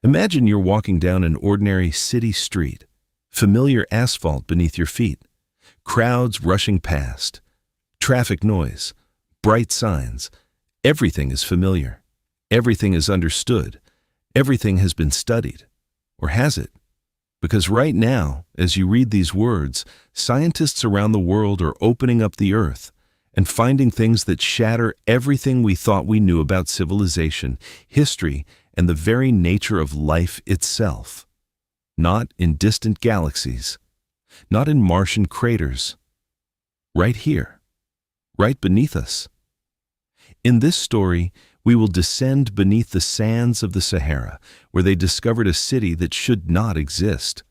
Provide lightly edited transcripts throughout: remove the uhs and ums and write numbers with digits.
Imagine you're walking down an ordinary city street, familiar asphalt beneath your feet, crowds rushing past, traffic noise, bright signs. Everything is familiar. Everything is understood. Everything has been studied. Or has it? Because right now, as you read these words, scientists around the world are opening up the earth and finding things that shatter everything we thought we knew about civilization, history, and the very nature of life itself. Not in distant galaxies, not in Martian craters. Right here, right beneath us. In this story, we will descend beneath the sands of the Sahara, where they discovered a city that should not exist.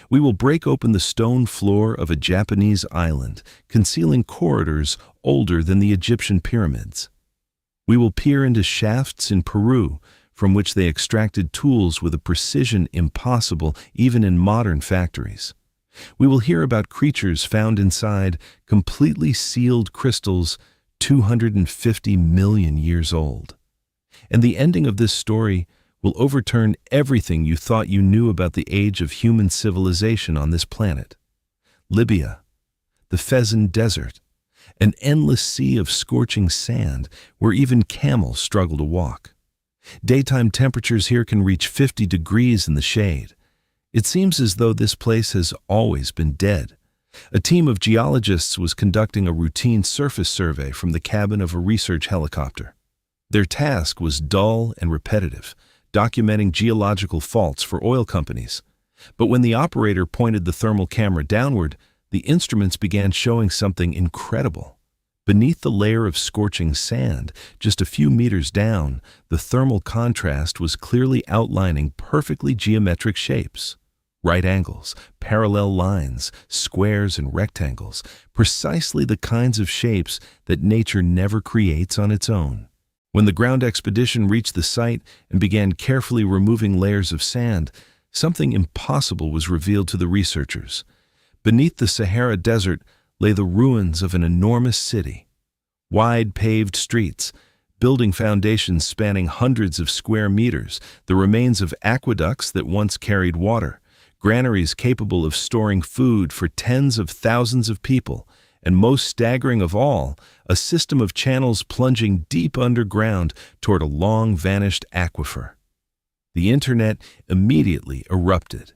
We will break open the stone floor of a Japanese island, concealing corridors older than the Egyptian pyramids. We will peer into shafts in Peru, from which they extracted tools with a precision impossible even in modern factories. We will hear about creatures found inside completely sealed crystals 250 million years old. And the ending of this story will overturn everything you thought you knew about the age of human civilization on this planet. Libya, the Fezzan Desert, an endless sea of scorching sand where even camels struggle to walk. Daytime temperatures here can reach 50 degrees in the shade. It seems as though this place has always been dead. A team of geologists was conducting a routine surface survey from the cabin of a research helicopter. Their task was dull and repetitive, documenting geological faults for oil companies. But when the operator pointed the thermal camera downward, the instruments began showing something incredible. Beneath the layer of scorching sand, just a few meters down, the thermal contrast was clearly outlining perfectly geometric shapes. Right angles, parallel lines, squares and rectangles, precisely the kinds of shapes that nature never creates on its own. When the ground expedition reached the site and began carefully removing layers of sand, something impossible was revealed to the researchers. Beneath the Sahara Desert lay the ruins of an enormous city. Wide paved streets, building foundations spanning hundreds of square meters, the remains of aqueducts that once carried water, granaries capable of storing food for tens of thousands of people, and most staggering of all, a system of channels plunging deep underground toward a long-vanished aquifer. The internet immediately erupted.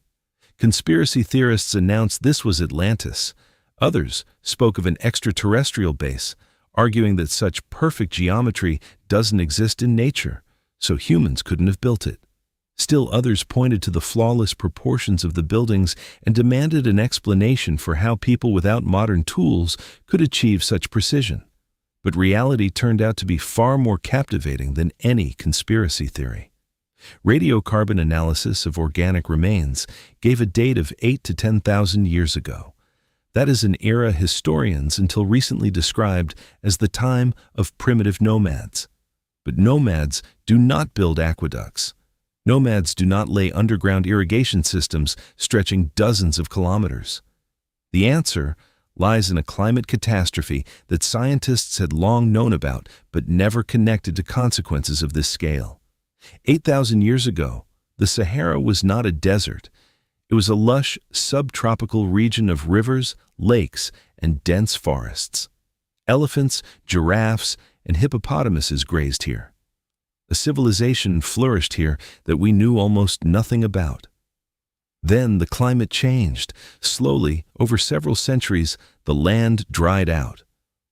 Conspiracy theorists announced this was Atlantis. Others spoke of an extraterrestrial base, arguing that such perfect geometry doesn't exist in nature, so humans couldn't have built it. Still others pointed to the flawless proportions of the buildings and demanded an explanation for how people without modern tools could achieve such precision. But reality turned out to be far more captivating than any conspiracy theory. Radiocarbon analysis of organic remains gave a date of 8 to 10,000 years ago. That is an era historians until recently described as the time of primitive nomads. But nomads do not build aqueducts. Nomads do not lay underground irrigation systems stretching dozens of kilometers. The answer lies in a climate catastrophe that scientists had long known about but never connected to consequences of this scale. 8,000 years ago, the Sahara was not a desert. It was a lush, subtropical region of rivers, lakes, and dense forests. Elephants, giraffes, and hippopotamuses grazed here. A civilization flourished here that we knew almost nothing about. Then the climate changed. Slowly, over several centuries, the land dried out.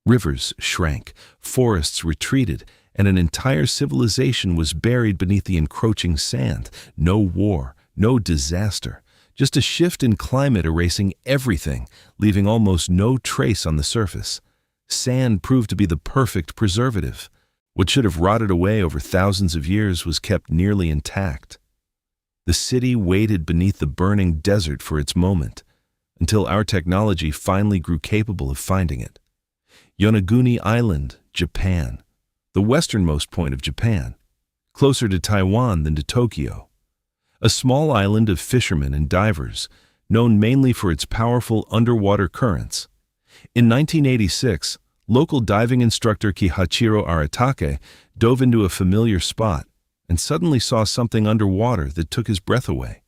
Rivers shrank, forests retreated, and an entire civilization was buried beneath the encroaching sand. No war, no disaster, just a shift in climate erasing everything, leaving almost no trace on the surface. Sand proved to be the perfect preservative. What should have rotted away over thousands of years was kept nearly intact. The city waited beneath the burning desert for its moment, until our technology finally grew capable of finding it. Yonaguni Island, Japan, the westernmost point of Japan, closer to Taiwan than to Tokyo. A small island of fishermen and divers, known mainly for its powerful underwater currents. In 1986, local diving instructor Kihachiro Aratake dove into a familiar spot, and suddenly saw something underwater that took his breath away.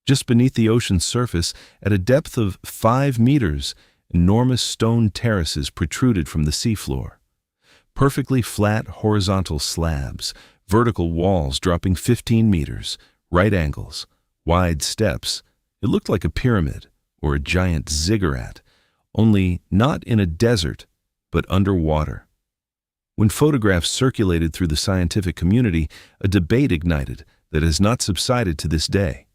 Just beneath the ocean's surface, at a depth of 5 meters, enormous stone terraces protruded from the seafloor. Perfectly flat horizontal slabs, vertical walls dropping 15 meters, right angles, wide steps. It looked like a pyramid or a giant ziggurat, only not in a desert, but underwater. When photographs circulated through the scientific community, a debate ignited that has not subsided to this day.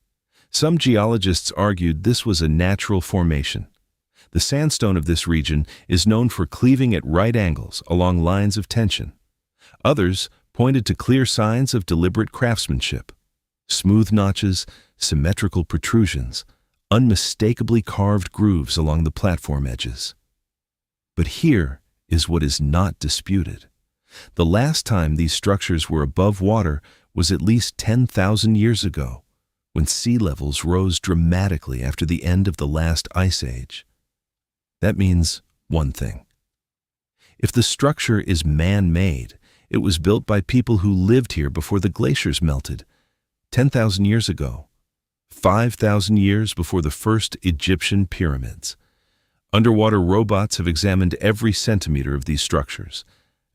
Some geologists argued this was a natural formation. The sandstone of this region is known for cleaving at right angles along lines of tension. Others pointed to clear signs of deliberate craftsmanship. Smooth notches, symmetrical protrusions, unmistakably carved grooves along the platform edges. But here is what is not disputed. The last time these structures were above water was at least 10,000 years ago, when sea levels rose dramatically after the end of the last ice age. That means one thing. If the structure is man-made, it was built by people who lived here before the glaciers melted, 10,000 years ago, 5,000 years before the first Egyptian pyramids. Underwater robots have examined every centimeter of these structures,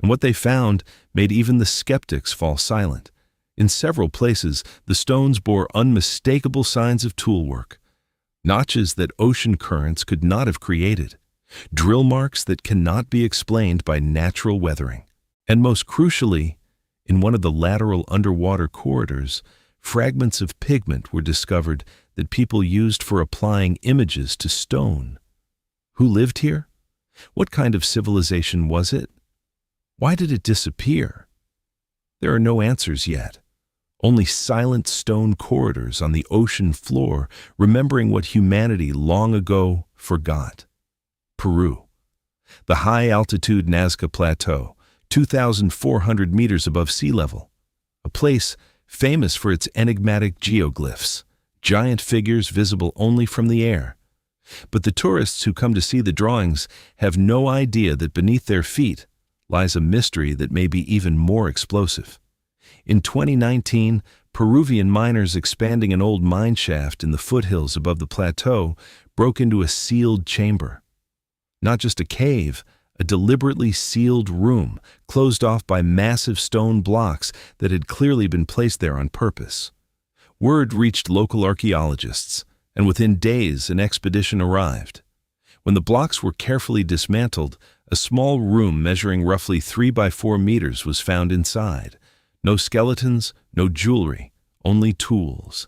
and what they found made even the skeptics fall silent. In several places, the stones bore unmistakable signs of tool work, notches that ocean currents could not have created, drill marks that cannot be explained by natural weathering. And most crucially, in one of the lateral underwater corridors, fragments of pigment were discovered that people used for applying images to stone. Who lived here? What kind of civilization was it? Why did it disappear? There are no answers yet. Only silent stone corridors on the ocean floor, remembering what humanity long ago forgot. Peru. The high-altitude Nazca Plateau, 2,400 meters above sea level. A place famous for its enigmatic geoglyphs, giant figures visible only from the air. But the tourists who come to see the drawings have no idea that beneath their feet lies a mystery that may be even more explosive. In 2019, Peruvian miners expanding an old mine shaft in the foothills above the plateau broke into a sealed chamber. Not just a cave, a deliberately sealed room, closed off by massive stone blocks that had clearly been placed there on purpose. Word reached local archaeologists, and within days an expedition arrived. When the blocks were carefully dismantled, a small room measuring roughly 3 by 4 meters was found inside. No skeletons, no jewelry, only tools.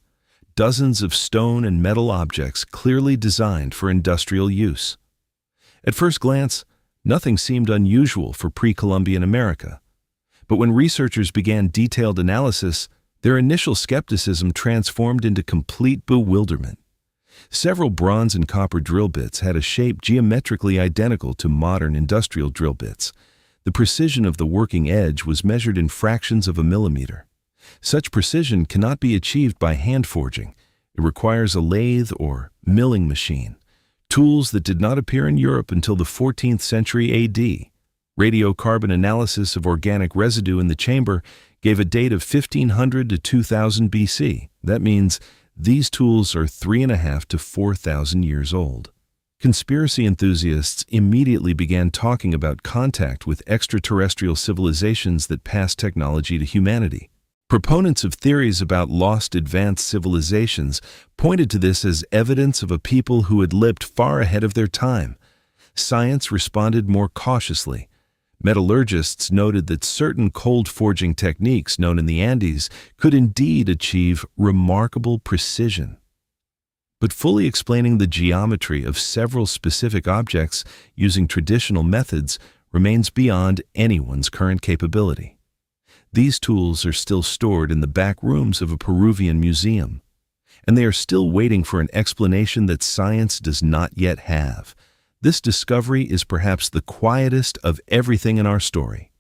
Dozens of stone and metal objects clearly designed for industrial use. At first glance, nothing seemed unusual for pre-Columbian America. But when researchers began detailed analysis, their initial skepticism transformed into complete bewilderment. Several bronze and copper drill bits had a shape geometrically identical to modern industrial drill bits. The precision of the working edge was measured in fractions of a millimeter. Such precision cannot be achieved by hand forging. It requires a lathe or milling machine, tools that did not appear in Europe until the 14th century AD. Radiocarbon analysis of organic residue in the chamber gave a date of 1500 to 2000 BC. That means these tools are 3,500 to 4,000 years old. Conspiracy enthusiasts immediately began talking about contact with extraterrestrial civilizations that passed technology to humanity. Proponents of theories about lost advanced civilizations pointed to this as evidence of a people who had lived far ahead of their time. Science responded more cautiously. Metallurgists noted that certain cold forging techniques known in the Andes could indeed achieve remarkable precision. But fully explaining the geometry of several specific objects using traditional methods remains beyond anyone's current capability. These tools are still stored in the back rooms of a Peruvian museum, and they are still waiting for an explanation that science does not yet have. This discovery is perhaps the quietest of everything in our story.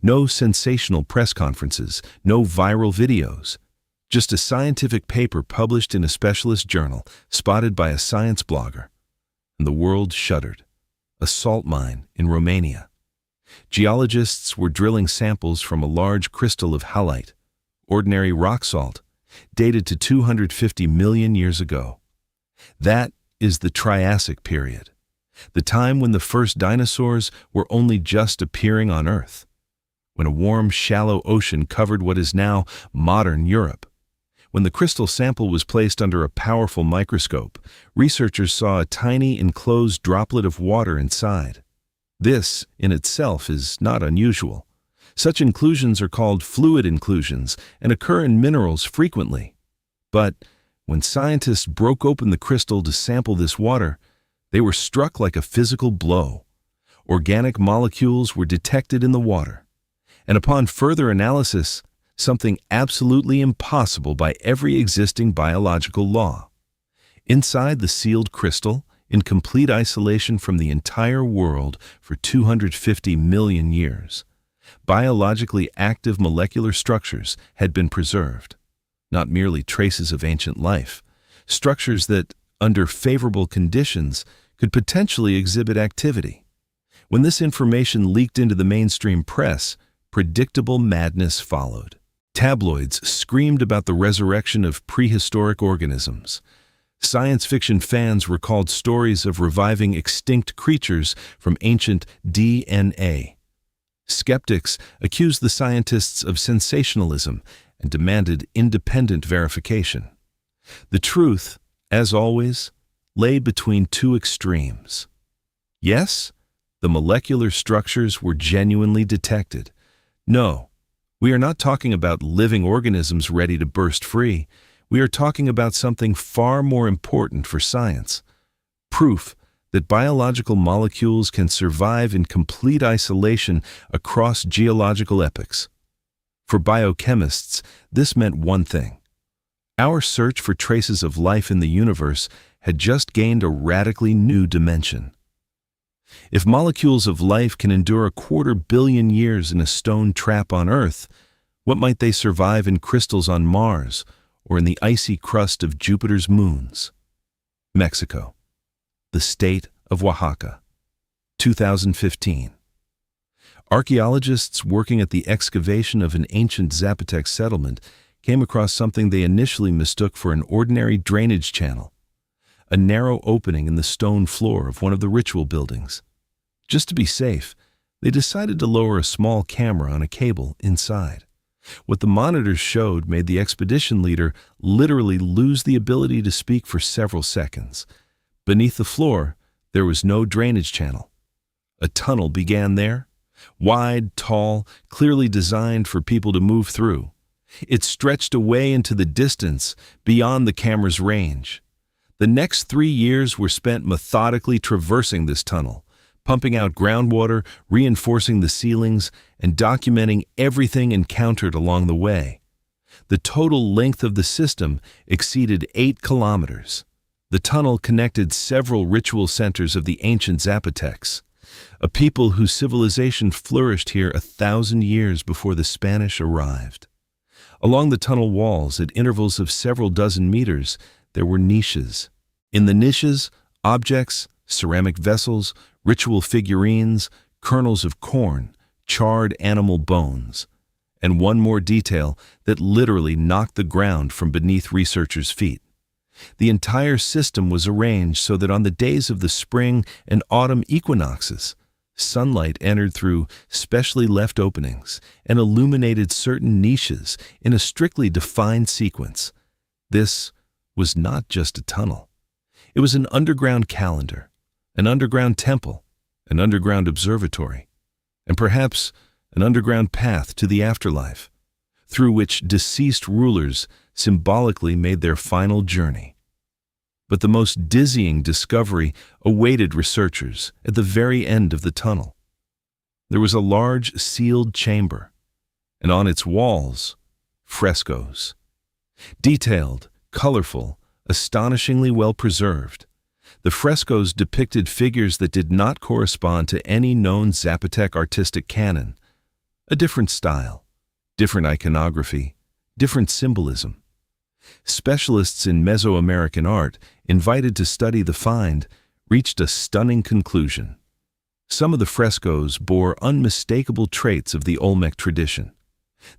No sensational press conferences, no viral videos. Just a scientific paper published in a specialist journal, spotted by a science blogger. And the world shuddered. A salt mine in Romania. Geologists were drilling samples from a large crystal of halite, ordinary rock salt, dated to 250 million years ago. That is the Triassic period, the time when the first dinosaurs were only just appearing on Earth, when a warm, shallow ocean covered what is now modern Europe. When the crystal sample was placed under a powerful microscope, researchers saw a tiny enclosed droplet of water inside. This, in itself, is not unusual. Such inclusions are called fluid inclusions and occur in minerals frequently. But when scientists broke open the crystal to sample this water, they were struck like a physical blow. Organic molecules were detected in the water, and upon further analysis, something absolutely impossible by every existing biological law. Inside the sealed crystal, in complete isolation from the entire world for 250 million years, biologically active molecular structures had been preserved. Not merely traces of ancient life, structures that, under favorable conditions, could potentially exhibit activity. When this information leaked into the mainstream press, predictable madness followed. Tabloids screamed about the resurrection of prehistoric organisms. Science fiction fans recalled stories of reviving extinct creatures from ancient DNA. Skeptics accused the scientists of sensationalism and demanded independent verification. The truth, as always, lay between two extremes. Yes, the molecular structures were genuinely detected. No, we are not talking about living organisms ready to burst free. We are talking about something far more important for science: proof that biological molecules can survive in complete isolation across geological epochs. For biochemists, this meant one thing. Our search for traces of life in the universe had just gained a radically new dimension. If molecules of life can endure 250 million years in a stone trap on Earth, what might they survive in crystals on Mars or in the icy crust of Jupiter's moons? Mexico, the state of Oaxaca, 2015. Archaeologists working at the excavation of an ancient Zapotec settlement came across something they initially mistook for an ordinary drainage channel, a narrow opening in the stone floor of one of the ritual buildings. Just to be safe, they decided to lower a small camera on a cable inside. What the monitors showed made the expedition leader literally lose the ability to speak for several seconds. Beneath the floor, there was no drainage channel. A tunnel began there, wide, tall, clearly designed for people to move through. It stretched away into the distance, beyond the camera's range. The next 3 years were spent methodically traversing this tunnel, pumping out groundwater, reinforcing the ceilings, and documenting everything encountered along the way. The total length of the system exceeded 8 kilometers. The tunnel connected several ritual centers of the ancient Zapotecs, a people whose civilization flourished here 1,000 years before the Spanish arrived. Along the tunnel walls, at intervals of several dozen meters, there were niches. In the niches, objects, ceramic vessels, ritual figurines, kernels of corn, charred animal bones, and one more detail that literally knocked the ground from beneath researchers' feet. The entire system was arranged so that on the days of the spring and autumn equinoxes, sunlight entered through specially left openings and illuminated certain niches in a strictly defined sequence. This was not just a tunnel. It was an underground calendar, an underground temple, an underground observatory, and perhaps an underground path to the afterlife, through which deceased rulers symbolically made their final journey. But the most dizzying discovery awaited researchers at the very end of the tunnel. There was a large sealed chamber, and on its walls, frescoes. Detailed, colorful, astonishingly well preserved. The frescoes depicted figures that did not correspond to any known Zapotec artistic canon. A different style, different iconography, different symbolism. Specialists in Mesoamerican art, invited to study the find, reached a stunning conclusion. Some of the frescoes bore unmistakable traits of the Olmec tradition.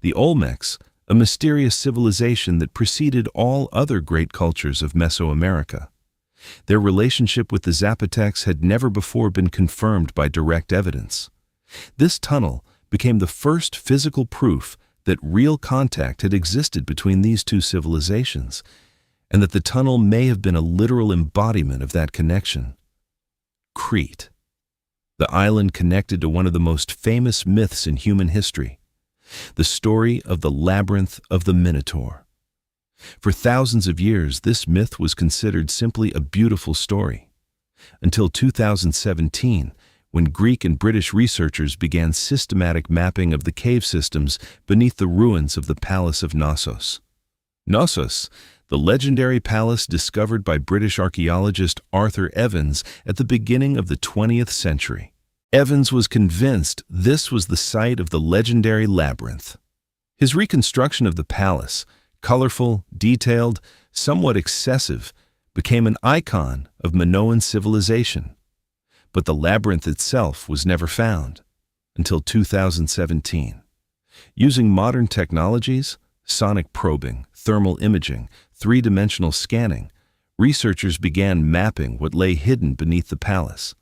The Olmecs, a mysterious civilization that preceded all other great cultures of Mesoamerica. Their relationship with the Zapotecs had never before been confirmed by direct evidence. This tunnel became the first physical proof that real contact had existed between these two civilizations, and that the tunnel may have been a literal embodiment of that connection. Crete. The island connected to one of the most famous myths in human history, the story of the Labyrinth of the Minotaur. For thousands of years, this myth was considered simply a beautiful story, until 2017, when Greek and British researchers began systematic mapping of the cave systems beneath the ruins of the Palace of Knossos. Knossos, the legendary palace discovered by British archaeologist Arthur Evans at the beginning of the 20th century. Evans was convinced this was the site of the legendary labyrinth. His reconstruction of the palace, colorful, detailed, somewhat excessive, became an icon of Minoan civilization. But the labyrinth itself was never found until 2017. Using modern technologies, sonic probing, thermal imaging, three-dimensional scanning, researchers began mapping what lay hidden beneath the palace.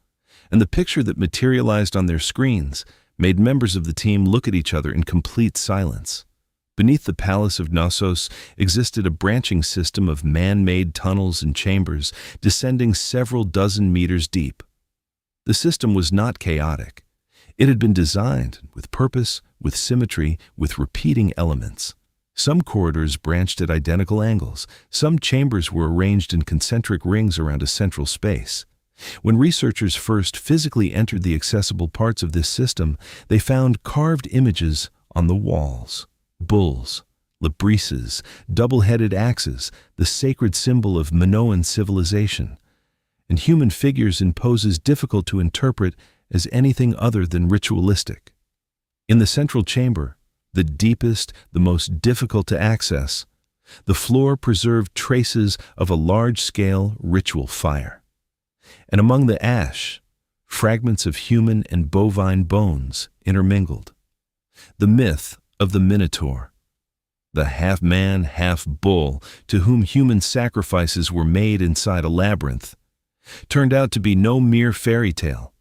And the picture that materialized on their screens made members of the team look at each other in complete silence. Beneath the Palace of Knossos existed a branching system of man-made tunnels and chambers descending several dozen meters deep. The system was not chaotic. It had been designed with purpose, with symmetry, with repeating elements. Some corridors branched at identical angles. Some chambers were arranged in concentric rings around a central space. When researchers first physically entered the accessible parts of this system, they found carved images on the walls. Bulls, labrises, double-headed axes, the sacred symbol of Minoan civilization, and human figures in poses difficult to interpret as anything other than ritualistic. In the central chamber, the deepest, the most difficult to access, the floor preserved traces of a large-scale ritual fire. And among the ash, fragments of human and bovine bones intermingled. The myth of the Minotaur, the half-man, half-bull to whom human sacrifices were made inside a labyrinth, turned out to be no mere fairy tale.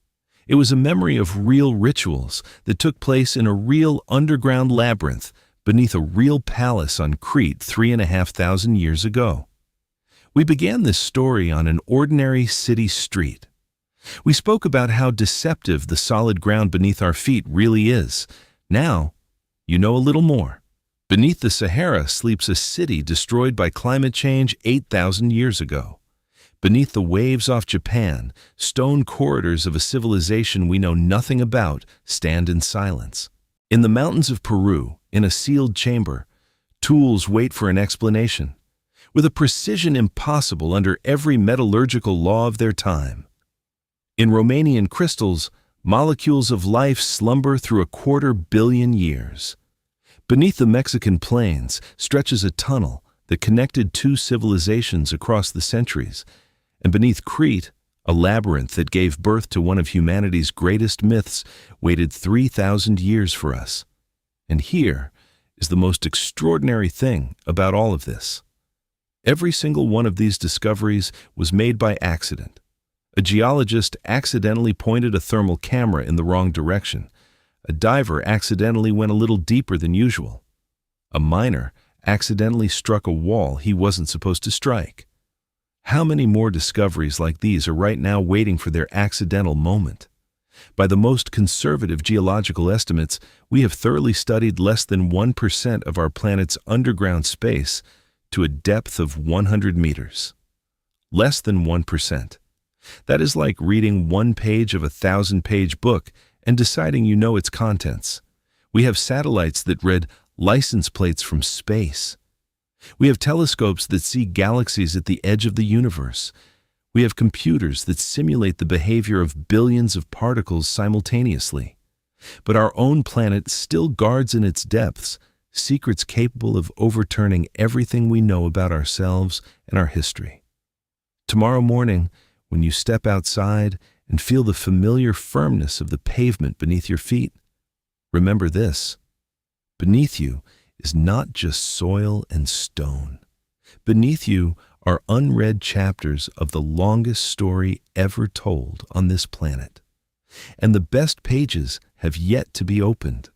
It was a memory of real rituals that took place in a real underground labyrinth beneath a real palace on Crete 3,500 years ago. We began this story on an ordinary city street. We spoke about how deceptive the solid ground beneath our feet really is. Now, you know a little more. Beneath the Sahara sleeps a city destroyed by climate change 8,000 years ago. Beneath the waves off Japan, stone corridors of a civilization we know nothing about stand in silence. In the mountains of Peru, in a sealed chamber, tools wait for an explanation, with a precision impossible under every metallurgical law of their time. In Romanian crystals, molecules of life slumber through 250 million years. Beneath the Mexican plains stretches a tunnel that connected two civilizations across the centuries, and beneath Crete, a labyrinth that gave birth to one of humanity's greatest myths waited 3,000 years for us. And here is the most extraordinary thing about all of this. Every single one of these discoveries was made by accident. A geologist accidentally pointed a thermal camera in the wrong direction. A diver accidentally went a little deeper than usual. A miner accidentally struck a wall he wasn't supposed to strike. How many more discoveries like these are right now waiting for their accidental moment? By the most conservative geological estimates, we have thoroughly studied less than 1% of our planet's underground space to a depth of 100 meters. Less than 1%. That is like reading one page of a 1,000-page book and deciding you know its contents. We have satellites that read license plates from space. We have telescopes that see galaxies at the edge of the universe. We have computers that simulate the behavior of billions of particles simultaneously. But our own planet still guards in its depths secrets capable of overturning everything we know about ourselves and our history. Tomorrow morning, when you step outside and feel the familiar firmness of the pavement beneath your feet, remember this: beneath you is not just soil and stone. Beneath you are unread chapters of the longest story ever told on this planet. And the best pages have yet to be opened.